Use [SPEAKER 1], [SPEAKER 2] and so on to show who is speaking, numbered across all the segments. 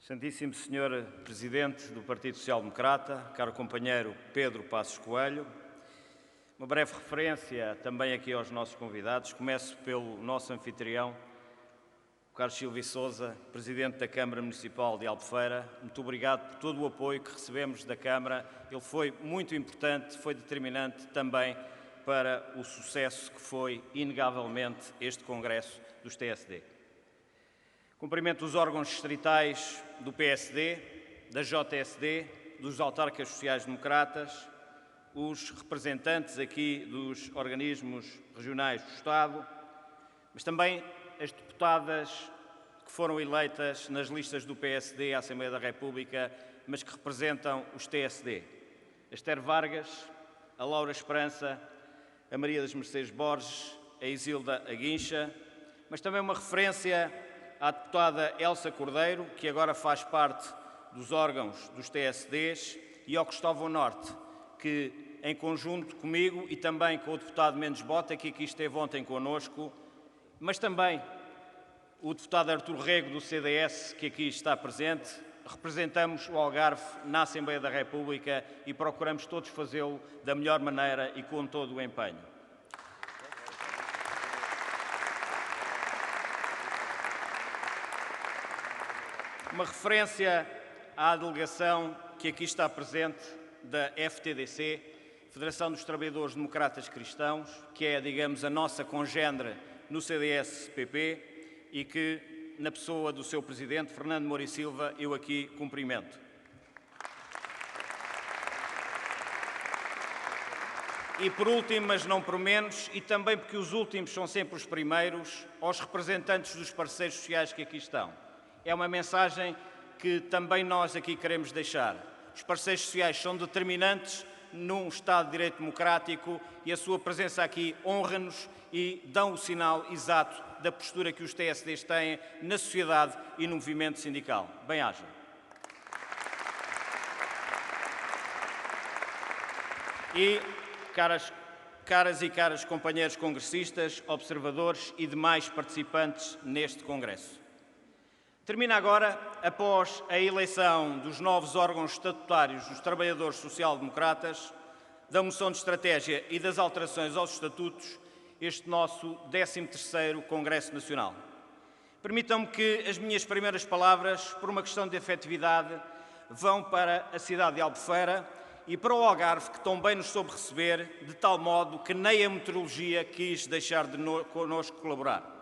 [SPEAKER 1] Excelentíssimo Sr. Presidente do Partido Social Democrata, caro companheiro Pedro Passos Coelho, uma breve referência também aqui aos nossos convidados. Começo pelo nosso anfitrião, o Carlos Silva Sousa, Presidente da Câmara Municipal de Albufeira. Muito obrigado por todo o apoio que recebemos da Câmara. Ele foi muito importante, foi determinante também para o sucesso que foi, inegavelmente, este Congresso dos TSD. Cumprimento os órgãos distritais do PSD, da JSD, dos autarcas sociais-democratas, os representantes aqui dos organismos regionais do Estado, mas também as deputadas que foram eleitas nas listas do PSD à Assembleia da República, mas que representam os TSD. A Esther Vargas, a Laura Esperança, a Maria das Mercedes Borges, a Isilda Aguincha, mas também uma referência à deputada Elsa Cordeiro, que agora faz parte dos órgãos dos TSDs, e ao Cristóvão Norte, que em conjunto comigo e também com o deputado Mendes Bota, que aqui esteve ontem connosco, mas também o deputado Artur Rego do CDS, que aqui está presente, representamos o Algarve na Assembleia da República e procuramos todos fazê-lo da melhor maneira e com todo o empenho. Uma referência à delegação que aqui está presente da FTDC, Federação dos Trabalhadores Democratas Cristãos, que é, digamos, a nossa congénere no CDS-PP e que, na pessoa do seu presidente, Fernando Moura e Silva, eu aqui cumprimento. E por último, mas não por menos, e também porque os últimos são sempre os primeiros, aos representantes dos parceiros sociais que aqui estão. É uma mensagem que também nós aqui queremos deixar. Os parceiros sociais são determinantes num Estado de Direito Democrático e a sua presença aqui honra-nos e dão o sinal exato da postura que os TSDs têm na sociedade e no movimento sindical. Bem-aja. E, caras e caros companheiros congressistas, observadores e demais participantes neste Congresso. Termina agora, após a eleição dos novos órgãos estatutários dos trabalhadores social-democratas, da moção de estratégia e das alterações aos estatutos, este nosso 13º Congresso Nacional. Permitam-me que as minhas primeiras palavras, por uma questão de afetividade, vão para a cidade de Albufeira e para o Algarve, que tão bem nos soube receber, de tal modo que nem a meteorologia quis deixar de connosco colaborar.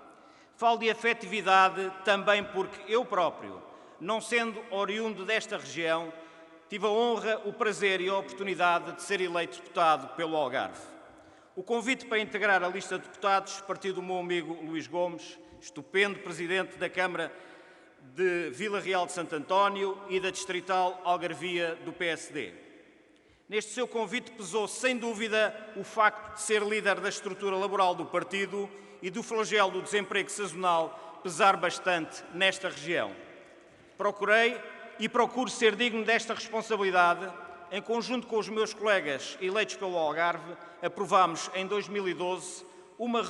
[SPEAKER 1] Falo de afetividade também porque eu próprio, não sendo oriundo desta região, tive a honra, o prazer e a oportunidade de ser eleito deputado pelo Algarve. O convite para integrar a lista de deputados partiu do meu amigo Luís Gomes, estupendo presidente da Câmara de Vila Real de Santo António e da distrital Algarvia do PSD. Neste seu convite pesou, sem dúvida, o facto de ser líder da estrutura laboral do partido e do flagelo do desemprego sazonal pesar bastante nesta região. Procurei e procuro ser digno desta responsabilidade. Em conjunto com os meus colegas eleitos pelo Algarve, aprovámos em 2012 uma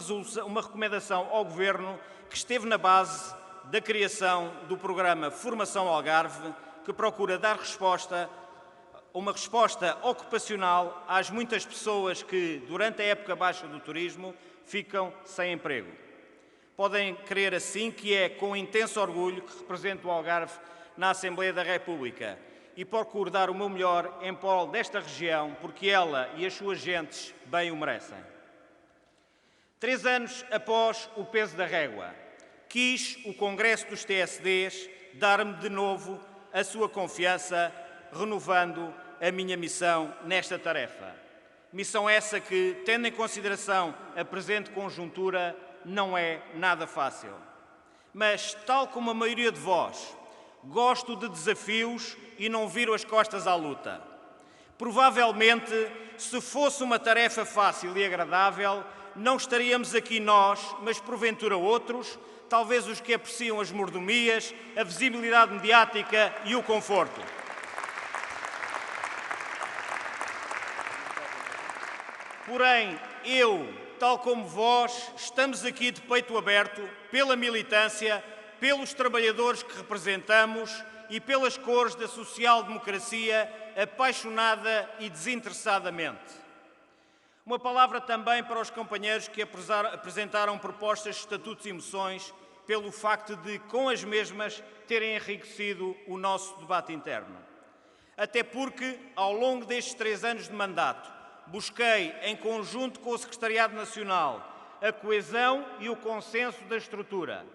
[SPEAKER 1] recomendação ao Governo que esteve na base da criação do programa Formação Algarve, que procura dar uma resposta ocupacional às muitas pessoas que, durante a época baixa do turismo, ficam sem emprego. Podem crer assim que é com intenso orgulho que represento o Algarve na Assembleia da República e procuro dar o meu melhor em prol desta região, porque ela e as suas gentes bem o merecem. 3 anos após o peso da régua, quis o Congresso dos TSDs dar-me de novo a sua confiança, renovando a minha missão nesta tarefa. Missão essa que, tendo em consideração a presente conjuntura, não é nada fácil. Mas, tal como a maioria de vós, gosto de desafios e não viro as costas à luta. Provavelmente, se fosse uma tarefa fácil e agradável, não estaríamos aqui nós, mas porventura outros, talvez os que apreciam as mordomias, a visibilidade mediática e o conforto. Porém, eu, tal como vós, estamos aqui de peito aberto pela militância, pelos trabalhadores que representamos e pelas cores da social-democracia, apaixonada e desinteressadamente. Uma palavra também para os companheiros que apresentaram propostas de estatutos e moções, pelo facto de, com as mesmas, terem enriquecido o nosso debate interno. Até porque, ao longo destes 3 anos de mandato, busquei, em conjunto com o Secretariado Nacional, a coesão e o consenso da estrutura.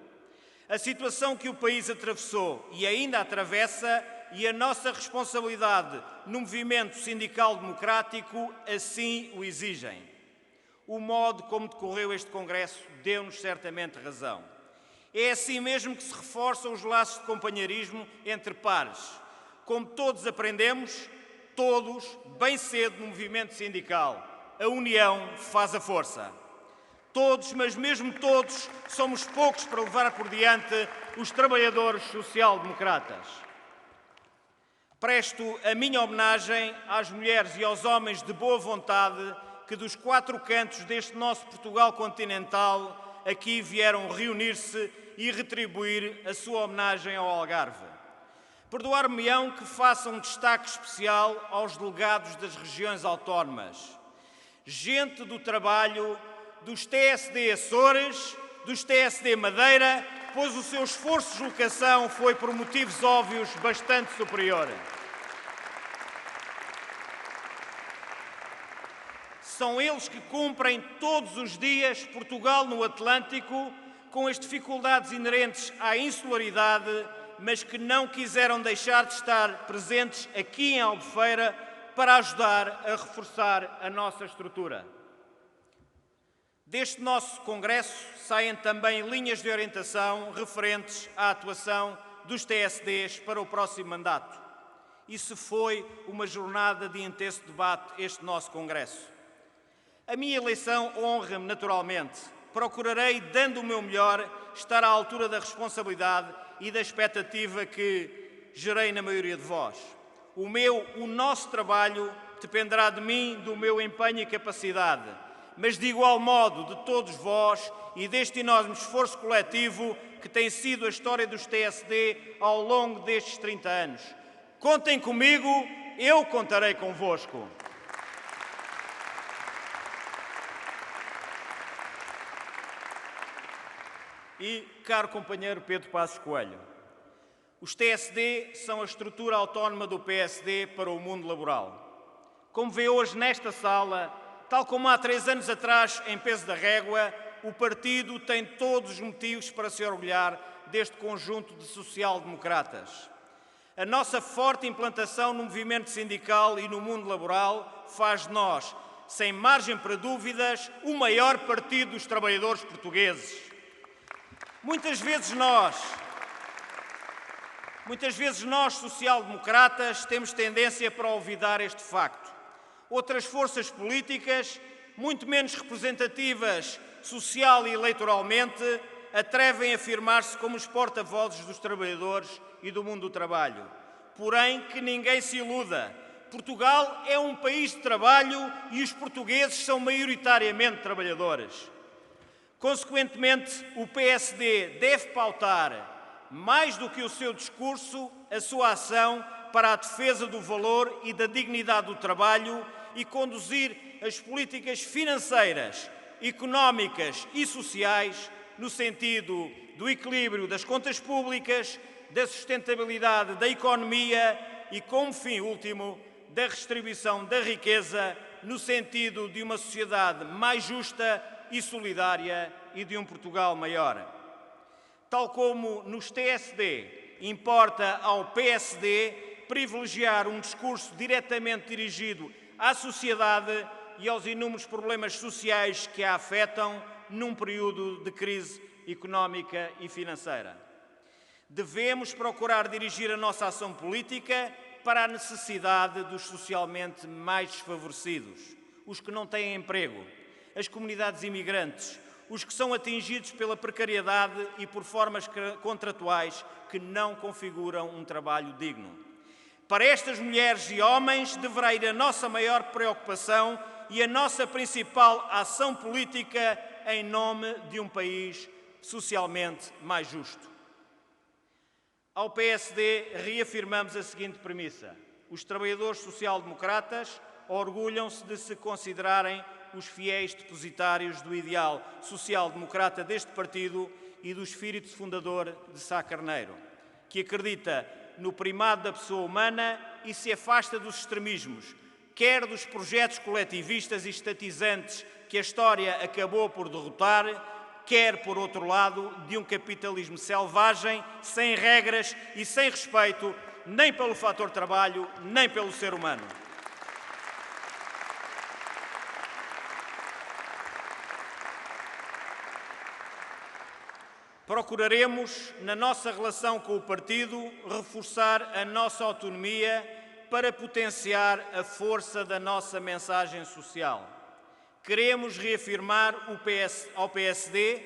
[SPEAKER 1] A situação que o país atravessou e ainda atravessa e a nossa responsabilidade no movimento sindical democrático assim o exigem. O modo como decorreu este Congresso deu-nos certamente razão. É assim mesmo que se reforçam os laços de companheirismo entre pares. Como todos aprendemos, todos, bem cedo no movimento sindical, a união faz a força. Todos, mas mesmo todos, somos poucos para levar por diante os trabalhadores social-democratas. Presto a minha homenagem às mulheres e aos homens de boa vontade que dos 4 cantos deste nosso Portugal continental aqui vieram reunir-se e retribuir a sua homenagem ao Algarve. Perdoar-me-ão que faça um destaque especial aos delegados das regiões autónomas. Gente do trabalho, dos TSD Açores, dos TSD Madeira, pois o seu esforço de deslocação foi, por motivos óbvios, bastante superior. São eles que cumprem todos os dias Portugal no Atlântico, com as dificuldades inerentes à insularidade, mas que não quiseram deixar de estar presentes aqui em Albufeira para ajudar a reforçar a nossa estrutura. Deste nosso Congresso saem também linhas de orientação referentes à atuação dos TSDs para o próximo mandato. Isso foi uma jornada de intenso debate, este nosso Congresso. A minha eleição honra-me naturalmente. Procurarei, dando o meu melhor, estar à altura da responsabilidade e da expectativa que gerei na maioria de vós. O nosso trabalho dependerá de mim, do meu empenho e capacidade, mas de igual modo de todos vós e deste enorme esforço coletivo que tem sido a história dos TSD ao longo destes 30 anos. Contem comigo, eu contarei convosco. E, caro companheiro Pedro Passos Coelho, os TSD são a estrutura autónoma do PSD para o mundo laboral. Como vê hoje nesta sala, tal como há 3 anos atrás, em peso da régua, o partido tem todos os motivos para se orgulhar deste conjunto de social-democratas. A nossa forte implantação no movimento sindical e no mundo laboral faz de nós, sem margem para dúvidas, o maior partido dos trabalhadores portugueses. Muitas vezes nós, social-democratas, temos tendência para olvidar este facto. Outras forças políticas, muito menos representativas social e eleitoralmente, atrevem a afirmar-se como os porta-vozes dos trabalhadores e do mundo do trabalho. Porém, que ninguém se iluda. Portugal é um país de trabalho e os portugueses são maioritariamente trabalhadores. Consequentemente, o PSD deve pautar, mais do que o seu discurso, a sua ação para a defesa do valor e da dignidade do trabalho e conduzir as políticas financeiras, económicas e sociais no sentido do equilíbrio das contas públicas, da sustentabilidade da economia e, como fim último, da redistribuição da riqueza no sentido de uma sociedade mais justa e solidária e de um Portugal maior. Tal como nos TSD, importa ao PSD privilegiar um discurso diretamente dirigido à sociedade e aos inúmeros problemas sociais que a afetam num período de crise económica e financeira. Devemos procurar dirigir a nossa ação política para a necessidade dos socialmente mais desfavorecidos, os que não têm emprego, as comunidades imigrantes, os que são atingidos pela precariedade e por formas contratuais que não configuram um trabalho digno. Para estas mulheres e homens deverá ir a nossa maior preocupação e a nossa principal ação política em nome de um país socialmente mais justo. Ao PSD reafirmamos a seguinte premissa: os trabalhadores social-democratas orgulham-se de se considerarem os fiéis depositários do ideal social-democrata deste partido e do espírito fundador de Sá Carneiro, que acredita no primado da pessoa humana e se afasta dos extremismos, quer dos projetos coletivistas e estatizantes que a história acabou por derrotar, quer, por outro lado, de um capitalismo selvagem, sem regras e sem respeito nem pelo fator trabalho, nem pelo ser humano. Procuraremos, na nossa relação com o partido, reforçar a nossa autonomia para potenciar a força da nossa mensagem social. Queremos reafirmar ao PSD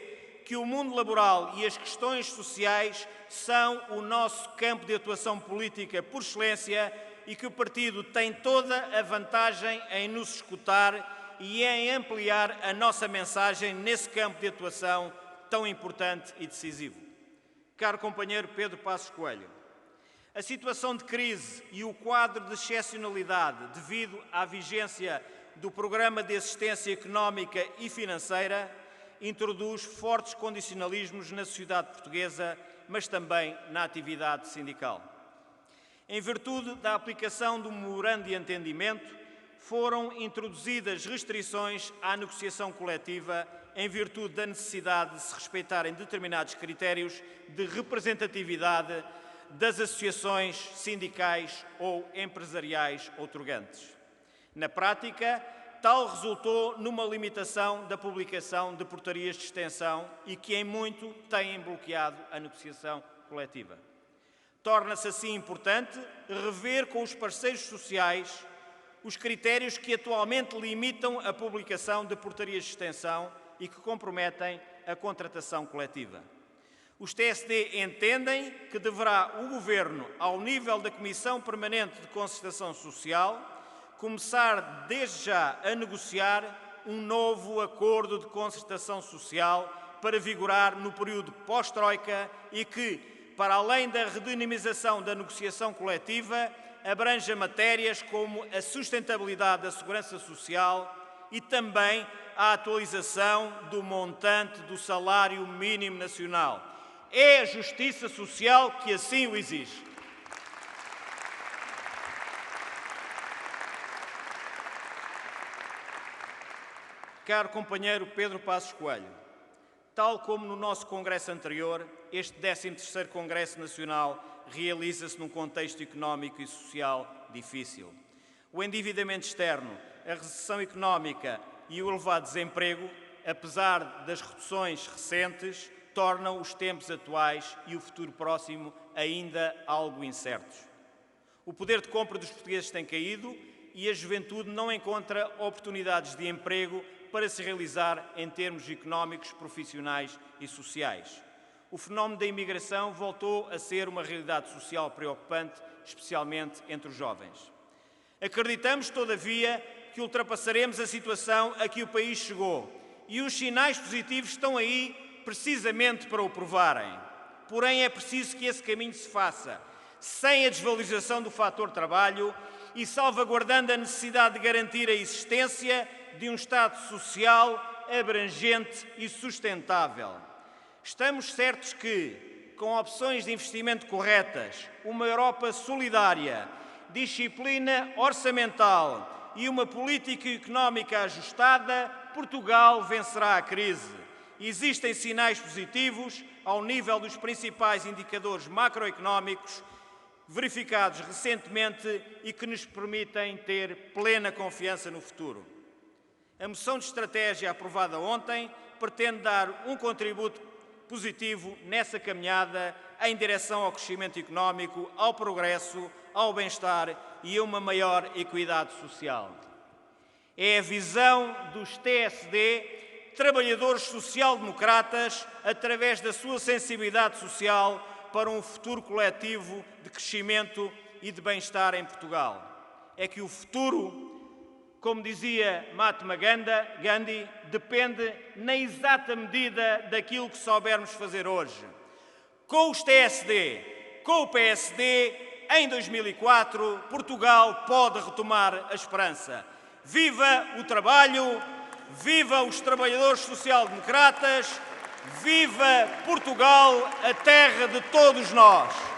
[SPEAKER 1] que o mundo laboral e as questões sociais são o nosso campo de atuação política por excelência e que o partido tem toda a vantagem em nos escutar e em ampliar a nossa mensagem nesse campo de atuação tão importante e decisivo. Caro companheiro Pedro Passos Coelho, a situação de crise e o quadro de excepcionalidade devido à vigência do Programa de Assistência Económica e Financeira introduz fortes condicionalismos na sociedade portuguesa, mas também na atividade sindical. Em virtude da aplicação do memorando de entendimento, foram introduzidas restrições à negociação coletiva em virtude da necessidade de se respeitarem determinados critérios de representatividade das associações sindicais ou empresariais outorgantes. Na prática, tal resultou numa limitação da publicação de portarias de extensão e que, em muito, têm bloqueado a negociação coletiva. Torna-se assim importante rever com os parceiros sociais os critérios que atualmente limitam a publicação de portarias de extensão e que comprometem a contratação coletiva. Os TSD entendem que deverá o Governo, ao nível da Comissão Permanente de Concertação Social, começar desde já a negociar um novo acordo de concertação social para vigorar no período pós-Troika e que, para além da redinamização da negociação coletiva, abranja matérias como a sustentabilidade da segurança social e também a atualização do montante do salário mínimo nacional. É a justiça social que assim o exige. Caro companheiro Pedro Passos Coelho, tal como no nosso congresso anterior, este 13º Congresso Nacional realiza-se num contexto económico e social difícil. O endividamento externo, a recessão económica e o elevado desemprego, apesar das reduções recentes, tornam os tempos atuais e o futuro próximo ainda algo incertos. O poder de compra dos portugueses tem caído e a juventude não encontra oportunidades de emprego para se realizar em termos económicos, profissionais e sociais. O fenómeno da imigração voltou a ser uma realidade social preocupante, especialmente entre os jovens. Acreditamos, todavia, que ultrapassaremos a situação a que o país chegou e os sinais positivos estão aí precisamente para o provarem. Porém, é preciso que esse caminho se faça sem a desvalorização do fator trabalho e salvaguardando a necessidade de garantir a existência de um Estado social abrangente e sustentável. Estamos certos que, com opções de investimento corretas, uma Europa solidária, disciplina orçamental e uma política económica ajustada, Portugal vencerá a crise. Existem sinais positivos ao nível dos principais indicadores macroeconómicos verificados recentemente e que nos permitem ter plena confiança no futuro. A moção de estratégia aprovada ontem pretende dar um contributo positivo nessa caminhada em direção ao crescimento económico, ao progresso, ao bem-estar e a uma maior equidade social. É a visão dos TSD, trabalhadores social-democratas, através da sua sensibilidade social para um futuro coletivo de crescimento e de bem-estar em Portugal. É que o futuro, como dizia Mahatma Gandhi, depende na exata medida daquilo que soubermos fazer hoje. Com os TSD, com o PSD, em 2004, Portugal pode retomar a esperança. Viva o trabalho, viva os trabalhadores social-democratas, viva Portugal, a terra de todos nós!